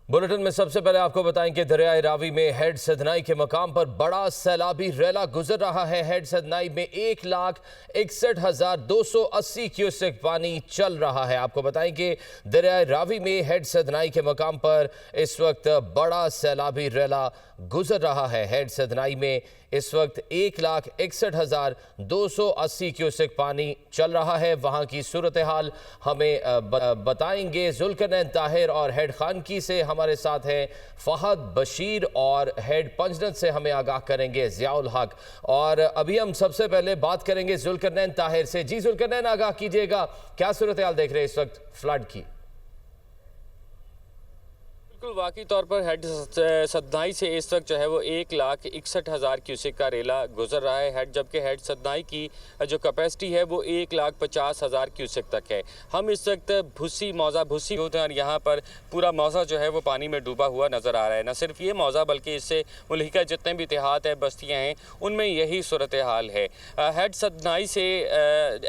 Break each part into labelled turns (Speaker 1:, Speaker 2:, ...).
Speaker 1: Bulletin में सबसे पहले आपको बताएं कि दरियाए रावी में हेड सदनाई के मकाम पर बड़ा सैलाबी रैला गुजर रहा है। हेड सदनाई में 1,61,280 क्यूसेक पानी चल रहा है। आपको बताएं कि दरियाए रावी में हेड सदनाई के मकाम पर इस वक्त बड़ा सैलाबी रैला गुजर रहा है। हेड सदनाई में इस वक्त 1,61,280 क्यूसेक पानी चल रहा है। वहां की सूरत हाल हमें बताएंगे जुल्करनैन ताहिर और हेड खानकी से हमारे साथ हैं फहद बशीर और हेड पंजनत से हमें आगाह करेंगे ज़ियाउल हक। और अभी हम सबसे पहले बात करेंगे जुल्करनैन ताहिर से। जी जुल्करनैन, आगाह कीजिएगा, क्या सूरत हाल देख रहे हैं इस वक्त फ्लड की?
Speaker 2: बिल्कुल वाकई तौर पर हेड सदनाई से इस वक्त जो है वो 1,61,000 क्यूसेक का रेला गुजर रहा है हेड, जबकि हेड सदनाई की जो कैपेसिटी है वो 1,50,000 क्यूसेक तक है। हम इस वक्त भूसी होते हैं और यहाँ पर पूरा मौजा जो है वो पानी में डूबा हुआ नज़र आ रहा है। न सिर्फ ये मौजा बल्कि इससे मुल्हिका जितने भी देहात है, बस्तियाँ हैं, उनमें यही सूरत हाल है। हेड सदनाई से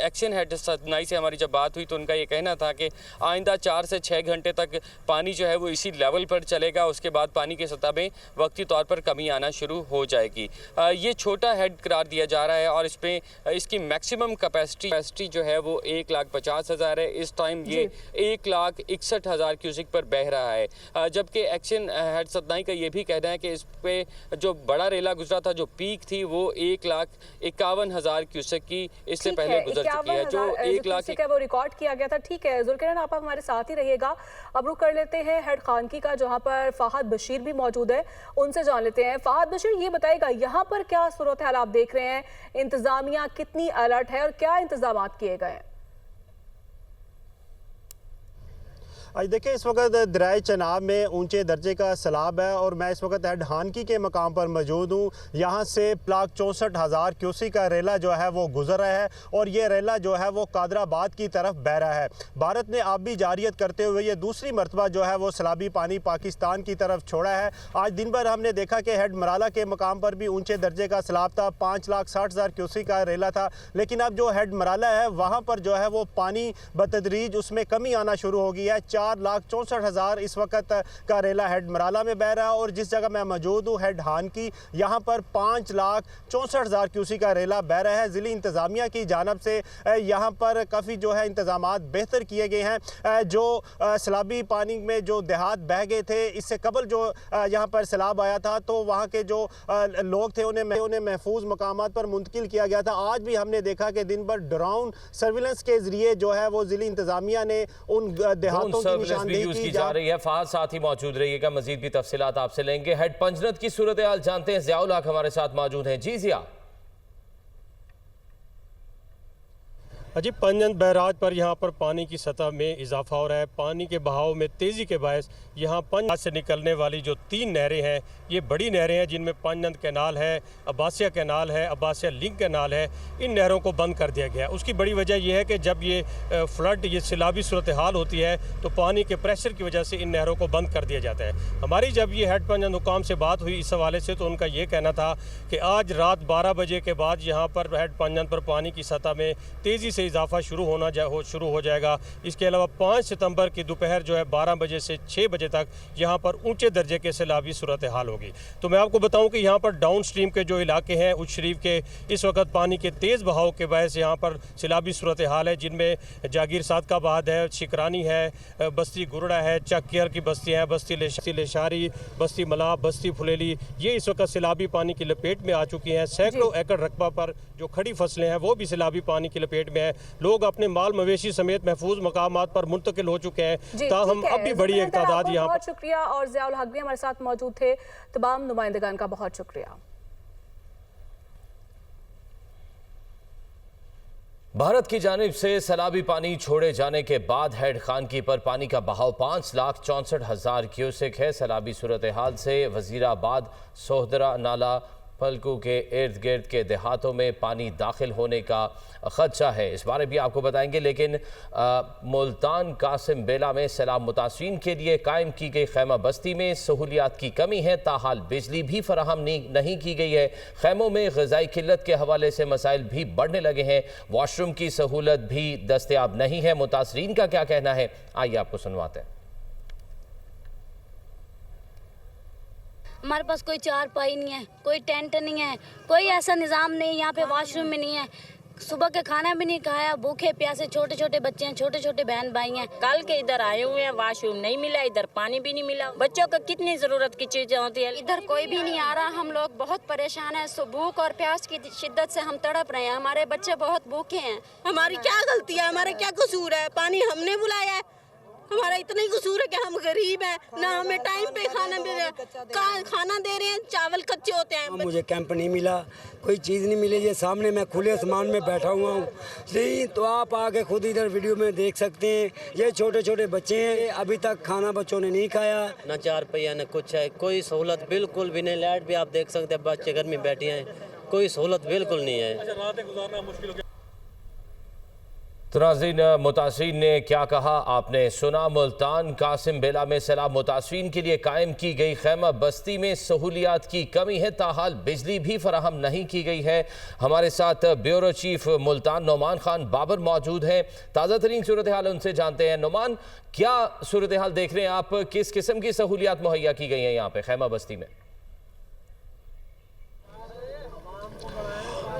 Speaker 2: एक्शन हेड सदनाई से हमारी जब बात हुई तो उनका ये कहना था कि आइंदा 4 से 6 घंटे तक पानी जो है वो इसी लेवल पर चलेगा, उसके बाद पानी की सतह में वक्ती तौर पर कमी आना शुरू हो जाएगी। ये छोटा हेड करार दिया जा रहा है और इसमें इसकी मैक्सिमम कैपेसिटी जो है वो 1,50,000 है। इस टाइम ये 1,61,000 क्यूसेक पर बह रहा है, जबकि एक्शन हेड सदनाई का ये भी कहना है कि इस पे जो बड़ा रेला गुजरा था, जो पीक थी वो 1,51,000 क्यूसेक की इससे पहले गुजर चुकी है, जो 1,00,000
Speaker 3: वो रिकॉर्ड किया गया था। ठीक है जुल्करनैन, आप हमारे साथ ही रहिएगा। अब रुक कर लेते हैं हेड खानकी का, जहां पर फहद बशीर भी मौजूद है, उनसे जान लेते हैं। फहद बशीर, ये बताएगा यहाँ पर क्या सूरत हाल आप देख रहे हैं, इंतजामिया कितनी अलर्ट है और क्या इंतजाम किए गए हैं?
Speaker 4: आज देखिए, इस वक्त दरियाए चनाब में ऊंचे दर्जे का सैलाब है और मैं इस वक्त हेड हानकी के मकाम पर मौजूद हूँ। यहाँ से 1,64,000 क्यूसेक का रेला जो है वो गुजर रहा है और ये रेला जो है वो कादराबाद की तरफ बह रहा है। भारत ने आबी जारियत करते हुए ये दूसरी मरतबा जो है वो सैलाबी पानी पाकिस्तान की तरफ छोड़ा है। आज दिन भर हमने देखा कि हेड मराला के मकाम पर भी ऊँचे दर्जे का सैलाब था, 5,60,000 क्यूसेक का रेला था, लेकिन अब जो हेड मराला है वहाँ पर जो है वो पानी बतदरीज उसमें कमी आना शुरू हो गई है। 4,64,000 इस वक्त का रेला हेड मराला में बह रहा है और जिस जगह मैं मौजूद हूँ हेड हानकी, यहाँ पर 5,64,000 क्यूसेक का रेला बह रहा है। ज़िली इंतज़ामिया की जानब से यहाँ पर काफ़ी जो है इंतज़ामात बेहतर किए गए हैं। जो सैलाबी पानी में जो देहात बह गए थे, इससे कबल जो यहाँ पर सैलाब आया था तो वहाँ के जो लोग थे उन्हें महफूज मकामात पर मुंतकिल किया गया था। आज भी हमने देखा कि दिन भर ड्रोन सर्विलेंस के जरिए जो है वो ज़िली इंतज़ामिया ने उन देहातों
Speaker 1: भी यूज की जा रही है। फहद साथ ही मौजूद रहिएगा, मजीद भी तफसीलात आपसे लेंगे। हेड पंजनत की सूरत हाल जानते हैं, ज़ियाउल हक हमारे साथ मौजूद हैं। जी ज़िया।
Speaker 5: अजी, पंजनत बैराज पर यहाँ पर पानी की सतह में इजाफा हो रहा है। पानी के बहाव में तेज़ी के बायस यहाँ पंजनत से निकलने वाली जो 3 नहरें हैं, ये बड़ी नहरें हैं जिनमें पंजनत कैनाल है, अब्बासिया कैनाल है, अब्बासिया लिंक कैनाल है। इन नहरों को बंद कर दिया गया है। उसकी बड़ी वजह यह है कि जब ये फ्लड, ये सैलाबी सूरत हाल होती है तो पानी के प्रेशर की वजह से इन नहरों को बंद कर दिया जाता है। हमारी जब ये हेड पंजनत हुकाम से बात हुई इस हवाले से तो उनका ये कहना था कि आज रात 12 बजे के बाद यहाँ पर हेड पंजनत पर पानी की सतह में तेज़ी से इजाफा शुरू हो जाएगा। इसके अलावा 5 सितंबर की दोपहर जो है 12 बजे से 6 बजे तक यहाँ पर ऊंचे दर्जे के सैलाबी सूरत हाल होगी। तो मैं आपको बताऊं कि यहाँ पर डाउन स्ट्रीम के जो इलाके हैं उस शरीफ के, इस वक्त पानी के तेज़ बहाव के बायस यहाँ पर सैलाबी सूरत हाल है, जिनमें जागीर सादकाबाद है, शिकरानी है, बस्ती गुरड़ा है, चक्कियर की बस्तियाँ हैं, बस्ती लेशारी, बस्ती मलाब, बस्ती फुलेली, ये इस वक्त सैलाबी पानी की लपेट में आ चुकी हैं। सैकड़ों एकड़ रकबा पर जो खड़ी फसलें हैं वो भी सैलाबी पानी की लपेट में है। लोग अपने माल मवेशी समेत महफूज मकामात पर मुंतकिल हो चुके हैं। ताहम अब भी बड़ी एक तादाद यहाँ।
Speaker 3: बहुत शुक्रिया, और ज़ियाउल हक भी हमारे साथ मौजूद थे। तमाम नुमाइंदगान का बहुत शुक्रिया।
Speaker 1: भारत की जानिब से सैलाबी पानी छोड़े जाने के बाद हेड खानकी पर पानी का बहाव 5,64,000 क्यूसेक है। सैलाबी सूरत हाल से वजीराबाद, सोहदरा नाला, पलकू के इर्द गिर्द के देहातों में पानी दाखिल होने का खदशा है। इस बारे भी आपको बताएंगे, लेकिन मुल्तान कासिम बेला में सैलाब मुतासिरीन के लिए कायम की गई खैमा बस्ती में सहूलियात की कमी है। ताहाल बिजली भी फराहम नहीं की गई है। खैमों में ग़िज़ाई किल्लत के हवाले से मसाइल भी बढ़ने लगे हैं। वॉशरूम की सहूलत भी दस्तयाब नहीं है। मुतासिरीन का क्या कहना है, आइए आपको सुनवाते हैं।
Speaker 6: हमारे पास कोई चारपाई नहीं है, कोई टेंट नहीं है, कोई ऐसा निज़ाम नहीं, यहाँ पे वॉशरूम भी नहीं है, सुबह का खाना भी नहीं खाया, भूखे प्यासे छोटे छोटे बच्चे हैं, छोटे छोटे बहन भाई हैं।
Speaker 7: कल के इधर आए हुए हैं, वॉशरूम नहीं मिला, इधर पानी भी नहीं मिला। बच्चों को कितनी जरूरत की चीजें होती है,
Speaker 8: इधर कोई भी नहीं आ रहा। हम लोग बहुत परेशान हैं, भूख और प्यास की शिद्दत से हम तड़प रहे हैं। हमारे बच्चे बहुत भूखे हैं।
Speaker 9: हमारी क्या गलती है, हमारा क्या कसूर है? पानी हमने बुलाया है, हमारा इतना ही कसूर है कि हम गरीब हैं, ना हमें टाइम पे खाना दे रहे हैं, चावल कच्चे होते हैं।
Speaker 10: मुझे कैंप नहीं मिला, कोई चीज़ नहीं मिली। ये सामने मैं खुले आसमान में बैठा हुआ हूँ, नहीं तो आप आके खुद इधर वीडियो में देख सकते हैं। ये छोटे छोटे बच्चे हैं, अभी तक खाना बच्चों ने नहीं खाया।
Speaker 11: ना चारपहिया न कुछ है, कोई सहूलत बिल्कुल भी नहीं। लाइट भी आप देख सकते हैं, बच्चे घर में बैठे हैं, कोई सहूलत बिल्कुल नहीं है।
Speaker 1: तो नाज़रीन, मुतासिरीन ने क्या कहा आपने सुना। मुल्तान कासिम बेला में सैलाब मुतासिरीन के लिए कायम की गई खैमा बस्ती में सहूलियात की कमी है, ताहाल बिजली भी फराहम नहीं की गई है। हमारे साथ ब्यूरो चीफ मुल्तान नोमान खान बाबर मौजूद हैं, ताज़ा तरीन सूरत हाल उनसे जानते हैं। नोमान, क्या सूरत हाल देख रहे हैं आप, किस किस्म की सहूलियात मुहैया की गई हैं यहाँ पे खैमा बस्ती में?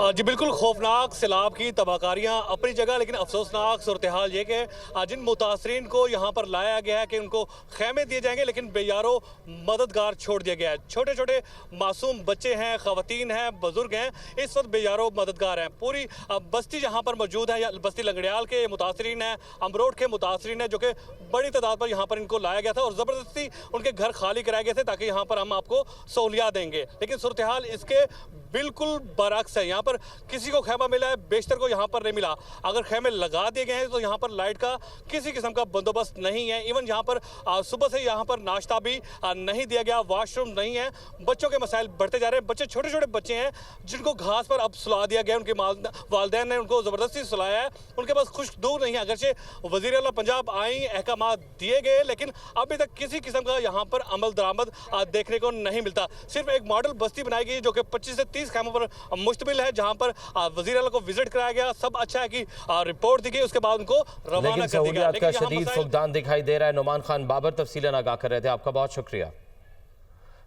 Speaker 12: जी बिल्कुल, खौफनाक सैलाब की तबाहकारियाँ अपनी जगह, लेकिन अफसोसनाक सूरत हाल ये कि जिन मुतासरीन को यहाँ पर लाया गया है कि उनको खैमे दिए जाएंगे, लेकिन बेयारो मददगार छोड़ दिया गया है। छोटे छोटे मासूम बच्चे हैं, ख़वातीन हैं, बुजुर्ग हैं, इस वक्त बेयारो मददगार हैं। पूरी बस्ती जहाँ पर मौजूद है, या बस्ती लंगड़ियाल के मुतासरीन हैं, अमरोड के मुतासरीन हैं, जो कि बड़ी तादाद पर यहाँ पर इनको लाया गया था और ज़बरदस्ती उनके घर खाली कराए गए थे ताकि यहाँ पर हम आपको सहूलियात देंगे। लेकिन सूरत हाल इसके बिल्कुल बरअक्स है। यहाँ पर किसी को खैमा मिला है, बेशतर को यहाँ पर नहीं मिला। अगर खैमे लगा दिए गए हैं तो यहाँ पर लाइट का किसी किस्म का बंदोबस्त नहीं है। इवन यहाँ पर सुबह से यहाँ पर नाश्ता भी नहीं दिया गया, वॉशरूम नहीं है। बच्चों के मसाइल बढ़ते जा रहे हैं। बच्चे छोटे छोटे बच्चे हैं जिनको घास पर अब सुला दिया गया, उनके वालिदैन ने उनको ज़बरदस्ती सुलाया है। उनके पास खुश दूर नहीं है। अगरचे वज़ीर आला पंजाब आई, अहकाम दिए गए, लेकिन अभी तक किसी किस्म का यहाँ पर अमल दरामद देखने को नहीं मिलता। सिर्फ एक मॉडल बस्ती बनाई गई जो कि 25 से 30 खैमों पर मुश्तमिल है, जहाँ पर वज़ीर आला को विजिट कराया गया। सब अच्छा है कि रिपोर्ट दी गई, उसके बाद उनको रवाना कर दिया गया।
Speaker 1: का शदीद फुकदान दिखाई दे रहा है। नोमान खान बाबर तफसीलन आगाह कर रहे थे, आपका बहुत शुक्रिया।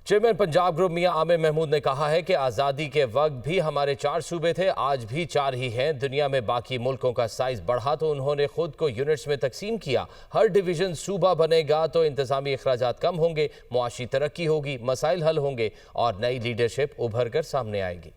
Speaker 1: चेयरमैन पंजाब ग्रुप मियां आमिर महमूद ने कहा है कि आज़ादी के वक्त भी हमारे 4 सूबे थे, आज भी 4 ही हैं। दुनिया में बाकी मुल्कों का साइज बढ़ा तो उन्होंने खुद को यूनिट्स में तकसीम किया। हर डिवीजन सूबा बनेगा तो इंतजामी अखराजात कम होंगे, मुआशी तरक्की होगी, मसाइल हल होंगे और नई लीडरशिप उभर कर सामने आएगी।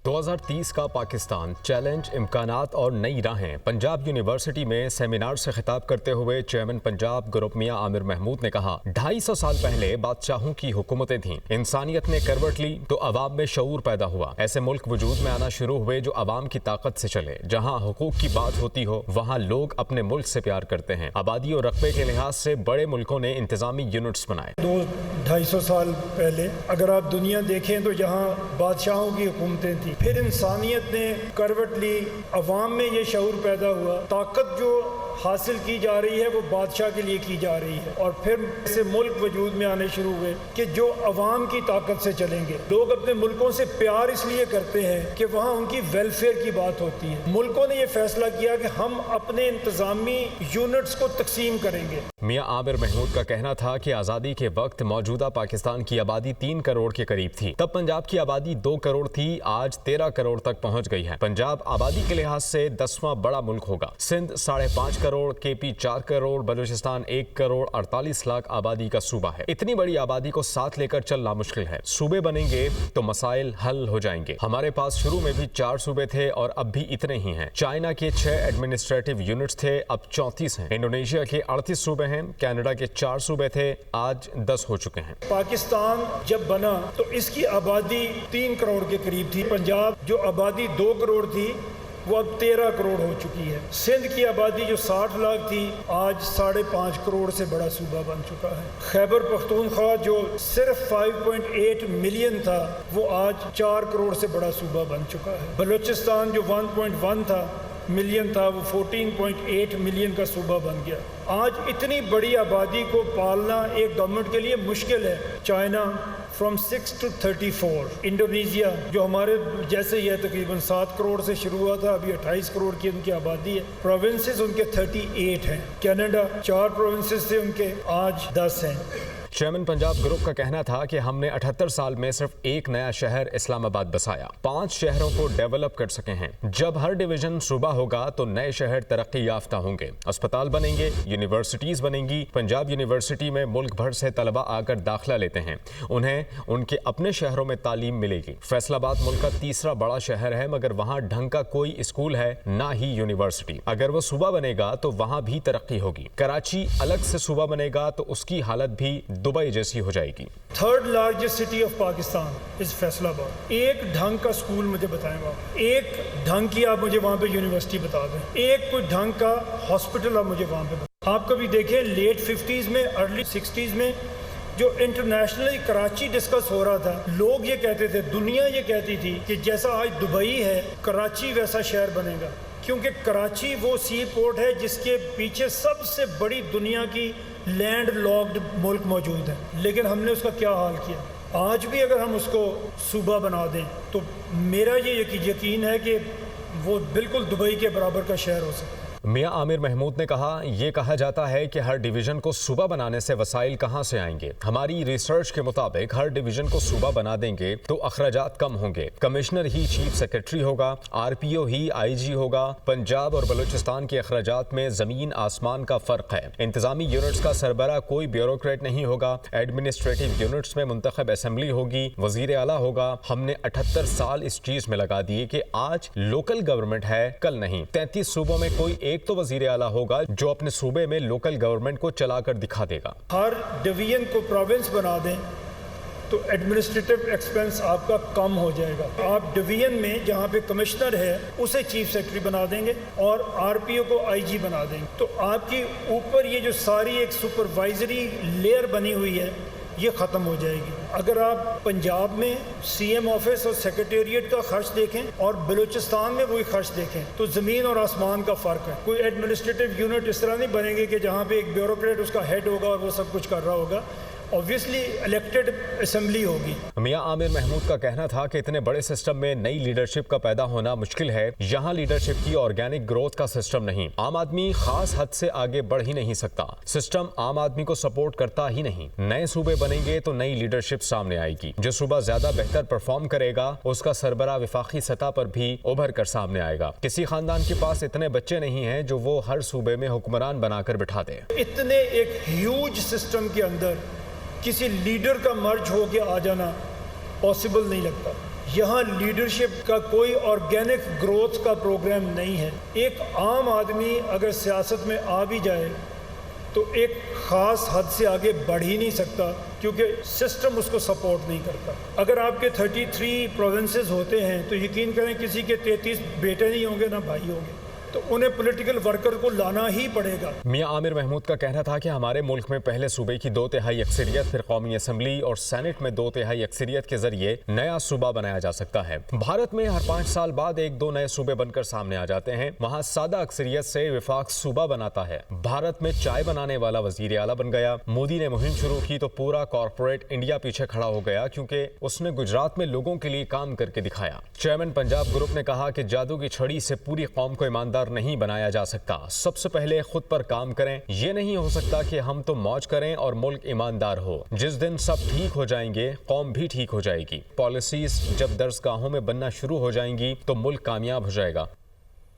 Speaker 13: 2030 का पाकिस्तान, चैलेंज, इम्कानात और नई राहें। पंजाब यूनिवर्सिटी में सेमिनार से खिताब करते हुए चेयरमैन पंजाब ग्रुप मियां आमिर महमूद ने कहा, 250 साल पहले बादशाहों की हुकूमतें थीं, इंसानियत ने करवट ली तो अवाम में शऊर पैदा हुआ। ऐसे मुल्क वजूद में आना शुरू हुए जो अवाम की ताकत से चले। जहाँ हुकूक की बात होती हो वहाँ लोग अपने मुल्क से प्यार करते हैं। आबादी और रकबे के लिहाज से बड़े मुल्कों ने इंतजामी यूनिट्स बनाए।
Speaker 14: 200-250 साल पहले अगर आप दुनिया देखें तो यहाँ बादशाहों की हुकूमतें थी, फिर इंसानियत ने करवट ली, अवाम में ये शऊर पैदा हुआ। ताकत जो हासिल की जा रही है वो बादशाह के लिए की जा रही है, और फिर ऐसे मुल्क वजूद में आने शुरू हुए कि जो अवाम की ताकत से चलेंगे। लोग अपने मुल्कों से प्यार इसलिए करते हैं कि वहाँ उनकी वेलफेयर की बात होती है। मुल्कों ने ये फैसला किया कि हम अपने इंतजामी यूनिट्स को तकसीम करेंगे।
Speaker 13: मियां आमिर महमूद का कहना था कि आज़ादी के वक्त मौजूदा पाकिस्तान की आबादी 3 करोड़ के करीब थी। तब पंजाब की आबादी 2 करोड़ थी, आज 13 करोड़ तक पहुँच गई है। पंजाब आबादी के लिहाज से 10वां बड़ा मुल्क होगा। सिंध 5.5 करोड़, केपी 4 करोड़, बलूचिस्तान 1 करोड़ 48 लाख आबादी का सूबा है। इतनी बड़ी आबादी को साथ लेकर चलना मुश्किल है। सूबे बनेंगे तो मसाइल हल हो जाएंगे। हमारे पास शुरू में भी 4 सूबे थे और अब भी इतने ही हैं। चाइना के 6 एडमिनिस्ट्रेटिव यूनिट्स थे, अब 34 हैं। इंडोनेशिया के 38 सूबे हैं। कनाडा के 4 सूबे थे, आज 10 हो चुके हैं।
Speaker 14: पाकिस्तान जब बना तो इसकी आबादी 3 करोड़ के करीब थी। पंजाब जो आबादी 2 करोड़ थी वो अब 13 करोड़ हो चुकी है। सिंध की आबादी जो 60 लाख थी आज 5.5 करोड़ से बड़ा सूबा बन चुका है। खैबर पख्तूनख्वा जो सिर्फ 5.8 मिलियन था वो आज 4 करोड़ से बड़ा सूबा बन चुका है। बलूचिस्तान जो 1.1 मिलियन था वो 14.8 मिलियन का सूबा बन गया। आज इतनी बड़ी आबादी को पालना एक गवर्नमेंट के लिए मुश्किल है। चाइना फ्रॉम 6 to 34, इंडोनेशिया जो हमारे जैसे ही है तकरीबन 7 करोड़ से शुरू हुआ था, अभी 28 करोड़ की उनकी आबादी है। प्रोविंसेस उनके 38 हैं। कनाडा 4 प्रोविंसेस थे उनके, आज 10 हैं।
Speaker 13: चेयरमैन पंजाब ग्रुप का कहना था कि हमने 78 साल में सिर्फ एक नया शहर इस्लामाबाद बसाया, 5 शहरों को डेवलप कर सके हैं। जब हर डिवीजन सूबा होगा तो नए शहर तरक्की याफ्ता होंगे, अस्पताल बनेंगे, यूनिवर्सिटीज बनेंगी। पंजाब यूनिवर्सिटी में मुल्क भर से तलबा आकर दाखिला लेते हैं, उन्हें उनके अपने शहरों में तालीम मिलेगी। फैसलाबाद मुल्क का तीसरा बड़ा शहर है, मगर वहाँ ढंग का कोई स्कूल है ना ही यूनिवर्सिटी। अगर वो सूबा बनेगा तो वहाँ भी तरक्की होगी। कराची अलग से सूबा बनेगा तो उसकी हालत भी दुबई जैसी हो जाएगी।
Speaker 14: Third largest city of Pakistan is Faisalabad. एक ढंग का स्कूल मुझे बताएं वहाँ, एक ढंग की आप मुझे वहाँ पे यूनिवर्सिटी बता दें, एक कोई ढंग का हॉस्पिटल आप मुझे वहाँ पे बताएं। आप कभी देखें लेट 50s में अर्ली 60s में जो इंटरनेशनली कराची डिस्कस हो रहा था, लोग ये कहते थे, दुनिया ये कहती थी कि जैसा आज दुबई है कराची वैसा शहर बनेगा, क्योंकि कराची वो सी पोर्ट है जिसके पीछे सबसे बड़ी दुनिया की लैंड लॉक्ड मुल्क मौजूद है। लेकिन हमने उसका क्या हाल किया। आज भी अगर हम उसको सूबा बना दें तो मेरा ये यकीन है कि वो बिल्कुल दुबई के बराबर का शहर हो सकता है।
Speaker 13: मियां आमिर महमूद ने कहा, यह कहा जाता है कि हर डिवीजन को सूबा बनाने से वसाइल कहां से आएंगे। हमारी रिसर्च के मुताबिक हर डिवीजन को सूबा बना देंगे तो अखराजात कम होंगे। कमिश्नर ही चीफ सेक्रेटरी होगा, RPO ही IG होगा। पंजाब और बलूचिस्तान के अखराजात में जमीन आसमान का फर्क है। इंतजामी यूनिट्स का सरबरा कोई ब्यूरोक्रेट नहीं होगा। एडमिनिस्ट्रेटिव यूनिट्स में मुंतखब असेंबली होगी, वजीर आला होगा। हमने 78 साल इस चीज में लगा दिए कि आज लोकल गवर्नमेंट है, कल नहीं। 33 सूबों में कोई एक तो वजीर आला होगा जो अपने सूबे में लोकल गवर्नमेंट को चलाकर दिखा देगा।
Speaker 14: हर डिवीजन को प्रोविंस बना दें तो एडमिनिस्ट्रेटिव एक्सपेंस आपका कम हो जाएगा। आप डिवीजन में जहाँ पे कमिश्नर है उसे चीफ सेक्रेटरी बना देंगे और RPO को IG बना देंगे, तो आपकी ऊपर ये जो सारी एक सुपरवाइजरी लेयर बनी हुई है ये ख़त्म हो जाएगी। अगर आप पंजाब में CM ऑफिस और सेक्रेटेरिएट का खर्च देखें और बलूचिस्तान में वही खर्च देखें तो ज़मीन और आसमान का फ़र्क है। कोई एडमिनिस्ट्रेटिव यूनिट इस तरह नहीं बनेंगे कि जहाँ पे एक ब्यूरोक्रेट उसका हेड होगा और वो सब कुछ कर रहा होगा। ऑब्वियसली इलेक्टेड असेंबली होगी।
Speaker 13: मियां आमिर महमूद का कहना था कि इतने बड़े सिस्टम में नई लीडरशिप का पैदा होना मुश्किल है। यहाँ लीडरशिप की ऑर्गेनिक ग्रोथ का सिस्टम नहीं। आम आदमी खास हद से आगे बढ़ ही नहीं सकता। सिस्टम आम आदमी को सपोर्ट करता ही नहीं। नए सूबे बनेंगे तो नई लीडरशिप सामने आएगी। जो सूबा ज्यादा बेहतर परफॉर्म करेगा उसका सरबरा विफाकी सतह पर भी उभर कर सामने आएगा। किसी खानदान के पास इतने बच्चे नहीं हैं जो वो हर सूबे में हुक्मरान बनाकर बिठा दे।
Speaker 14: इतने एक ह्यूज सिस्टम के अंदर किसी लीडर का मर्ज हो के आ जाना पॉसिबल नहीं लगता। यहाँ लीडरशिप का कोई ऑर्गेनिक ग्रोथ का प्रोग्राम नहीं है। एक आम आदमी अगर सियासत में आ भी जाए तो एक ख़ास हद से आगे बढ़ ही नहीं सकता, क्योंकि सिस्टम उसको सपोर्ट नहीं करता। अगर आपके 33 प्रोविंसेस होते हैं तो यकीन करें किसी के 33 बेटे नहीं होंगे ना भाई होंगे, तो उन्हें पॉलिटिकल वर्कर को लाना ही पड़ेगा।
Speaker 13: मियां आमिर महमूद का कहना था कि हमारे मुल्क में पहले सूबे की 2/3 अक्सरियत, फिर कौमी असम्बली और सेनेट में 2/3 अक्सरियत के जरिए नया सूबा बनाया जा सकता है। भारत में हर 5 साल बाद 1-2 नए सूबे बनकर सामने आ जाते हैं। वहाँ सादा अक्सरियत से विफाक सूबा बनाता है। भारत में चाय बनाने वाला वजीर आला बन गया। मोदी ने मुहिम शुरू की तो पूरा कॉर्पोरेट इंडिया पीछे खड़ा हो गया, क्योंकि उसने गुजरात में लोगों के लिए काम करके दिखाया। चेयरमैन पंजाब ग्रुप ने कहा कि जादू की छड़ी से पूरी कौम को ईमानदार नहीं बनाया जा सकता। सबसे पहले खुद पर काम करें। ये नहीं हो सकता कि हम तो मौज करें और मुल्क ईमानदार हो। जिस दिन सब ठीक हो जाएंगे कौम भी ठीक हो जाएगी। पॉलिसीज जब दरसगाहों में बनना शुरू हो जाएंगी तो मुल्क कामयाब हो जाएगा।